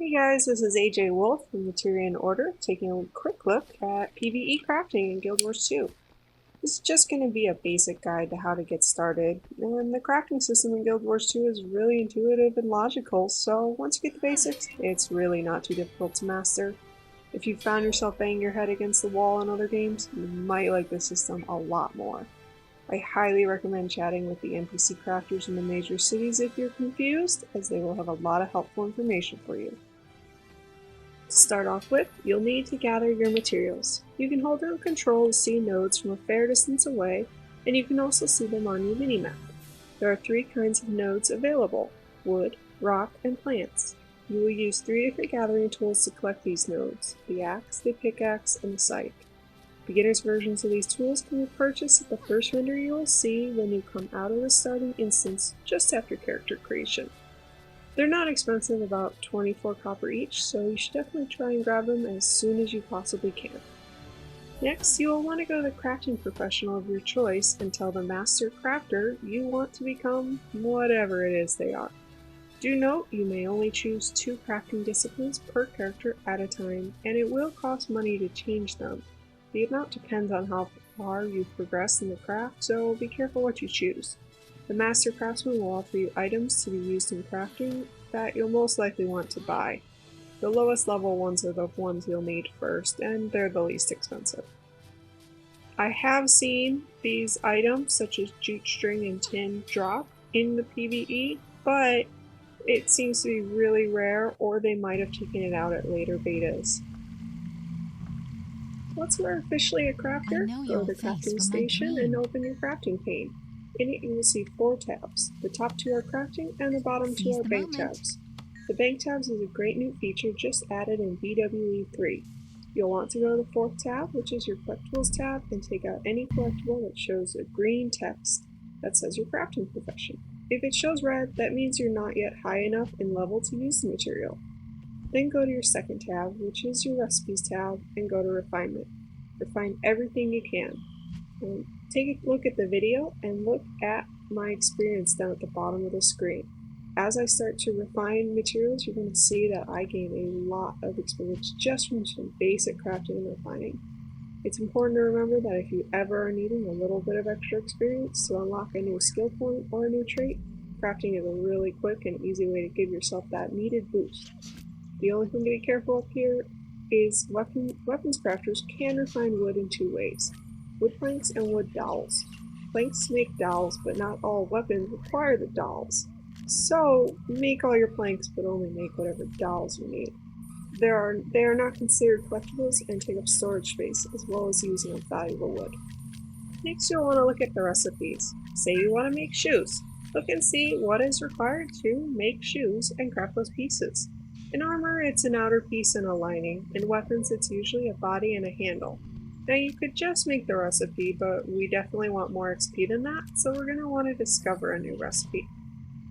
Hey guys, this is AJ Wolf from the Tyrian Order, taking a quick look at PVE Crafting in Guild Wars 2. This is just going to be a basic guide to how to get started, and the crafting system in Guild Wars 2 is really intuitive and logical, so once you get the basics, it's really not too difficult to master. If you found yourself banging your head against the wall in other games, you might like this system a lot more. I highly recommend chatting with the NPC crafters in the major cities if you're confused, as they will have a lot of helpful information for you. To start off with, you'll need to gather your materials. You can hold down Control to see nodes from a fair distance away, and you can also see them on your minimap. There are three kinds of nodes available: wood, rock, and plants. You will use three different gathering tools to collect these nodes: the axe, the pickaxe, and the scythe. Beginner's versions of these tools can be purchased at the first vendor you will see when you come out of the starting instance just after character creation. They're not expensive, about 24 copper each, so you should definitely try and grab them as soon as you possibly can. Next, you will want to go to the crafting professional of your choice and tell the master crafter you want to become whatever it is they are. Do note you may only choose 2 crafting disciplines per character at a time, and it will cost money to change them. The amount depends on how far you've progressed in the craft, so be careful what you choose. The Master Craftsman will offer you items to be used in crafting that you'll most likely want to buy. The lowest level ones are the ones you'll need first, and they're the least expensive. I have seen these items, such as jute string and tin, drop in the PvE, but it seems to be really rare, or they might have taken it out at later betas. Once you are officially a crafter, go to the crafting station and open your crafting pane. In it you will see 4 tabs. The top 2 are crafting and the bottom 2 are bank tabs. The bank tabs is a great new feature just added in BWE 3. You'll want to go to the 4th tab, which is your collectibles tab, and take out any collectible that shows a green text that says your crafting profession. If it shows red, that means you're not yet high enough in level to use the material. Then go to your 2nd tab, which is your recipes tab, and go to refinement. Refine everything you can. Take a look at the video and look at my experience down at the bottom of the screen. As I start to refine materials, you're going to see that I gain a lot of experience just from some basic crafting and refining. It's important to remember that if you ever are needing a little bit of extra experience to unlock a new skill point or a new trait, crafting is a really quick and easy way to give yourself that needed boost. The only thing to be careful of here is weapons crafters can refine wood in 2 ways: wood planks and wood dowels. Planks make dowels, but not all weapons require the dowels. So make all your planks, but only make whatever dowels you need. They are not considered collectibles and take up storage space, as well as using up valuable wood. Next, you'll want to look at the recipes. Say you want to make shoes. Look and see what is required to make shoes and craft those pieces. In armor, it's an outer piece and a lining. In weapons, it's usually a body and a handle. Now you could just make the recipe, but we definitely want more XP than that, so we're going to want to discover a new recipe.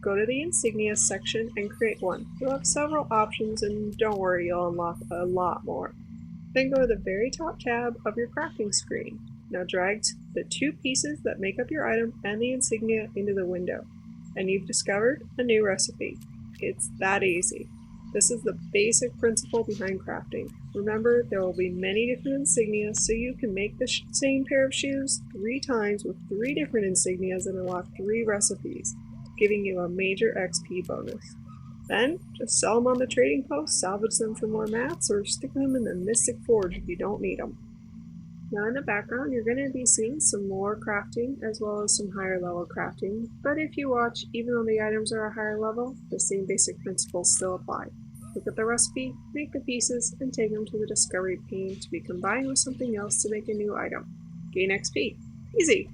Go to the insignia section and create one. You'll have several options, and don't worry, you'll unlock a lot more. Then go to the very top tab of your crafting screen. Now drag the 2 pieces that make up your item and the insignia into the window, and you've discovered a new recipe. It's that easy. This is the basic principle behind crafting. Remember, there will be many different insignia, so you can make the same pair of shoes 3 times with 3 different insignias and unlock 3 recipes, giving you a major XP bonus. Then, just sell them on the trading post, salvage them for more mats, or stick them in the Mystic Forge if you don't need them. Now in the background, you're going to be seeing some more crafting as well as some higher level crafting, but if you watch, even though the items are a higher level, the same basic principles still apply. Look at the recipe, make the pieces, and take them to the discovery pane to be combined with something else to make a new item. Gain XP. Easy!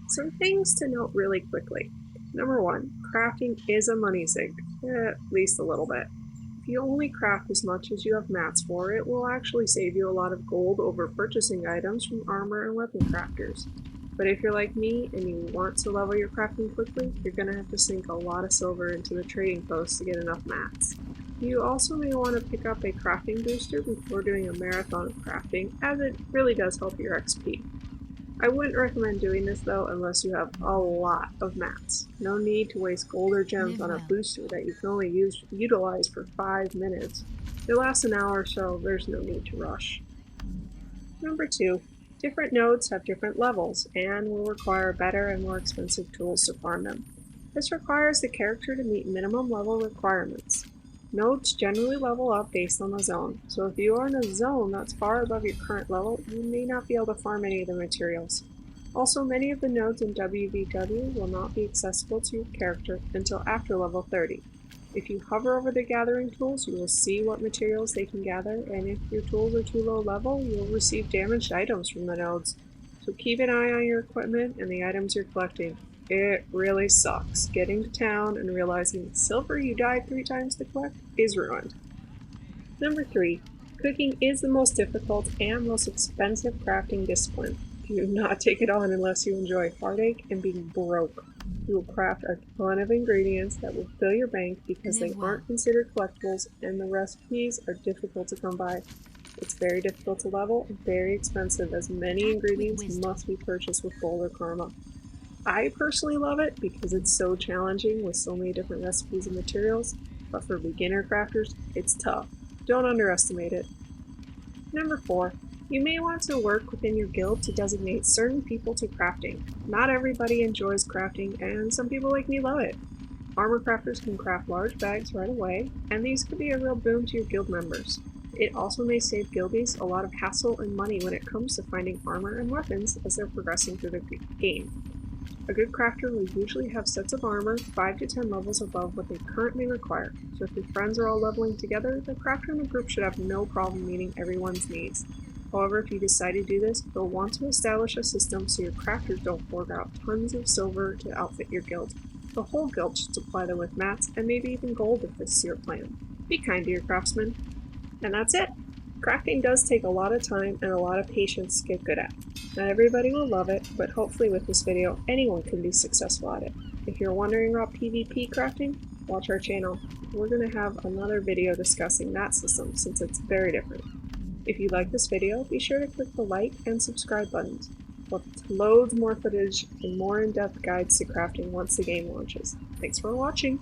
Some things to note really quickly. Number 1, crafting is a money sink, at least a little bit. If you only craft as much as you have mats for, it will actually save you a lot of gold over purchasing items from armor and weapon crafters. But if you're like me and you want to level your crafting quickly, you're going to have to sink a lot of silver into the trading post to get enough mats. You also may want to pick up a crafting booster before doing a marathon of crafting, as it really does help your XP. I wouldn't recommend doing this though unless you have a lot of mats. No need to waste gold or gems on a booster that you can only utilize for 5 minutes. It lasts an hour, so there's no need to rush. Number 2. Different nodes have different levels and will require better and more expensive tools to farm them. This requires the character to meet minimum level requirements. Nodes generally level up based on the zone, so if you are in a zone that's far above your current level, you may not be able to farm any of the materials. Also, many of the nodes in WVW will not be accessible to your character until after level 30. If you hover over the gathering tools, you will see what materials they can gather, and if your tools are too low level, you will receive damaged items from the nodes. So keep an eye on your equipment and the items you're collecting. It really sucks getting to town and realizing the silver you died 3 times to collect is ruined. Number 3. Cooking is the most difficult and most expensive crafting discipline. Do not take it on unless you enjoy heartache and being broke. You will craft a ton of ingredients that will fill your bank because they aren't considered collectibles and the recipes are difficult to come by. It's very difficult to level and very expensive as many ingredients must be purchased with gold or karma. I personally love it because it's so challenging with so many different recipes and materials, but for beginner crafters, it's tough. Don't underestimate it. Number 4. You may want to work within your guild to designate certain people to crafting. Not everybody enjoys crafting, and some people like me love it. Armor crafters can craft large bags right away, and these could be a real boon to your guild members. It also may save guildies a lot of hassle and money when it comes to finding armor and weapons as they're progressing through the game. A good crafter will usually have sets of armor 5 to 10 levels above what they currently require, so if your friends are all leveling together, the crafter in the group should have no problem meeting everyone's needs. However, if you decide to do this, you'll want to establish a system so your crafters don't fork out tons of silver to outfit your guild. The whole guild should supply them with mats and maybe even gold if this is your plan. Be kind to your craftsmen. And that's it! Crafting does take a lot of time and a lot of patience to get good at. Not everybody will love it, but hopefully with this video, anyone can be successful at it. If you're wondering about PvP crafting, watch our channel. We're going to have another video discussing that system since it's very different. If you like this video, be sure to click the like and subscribe buttons. We'll have loads more footage and more in-depth guides to crafting once the game launches. Thanks for watching!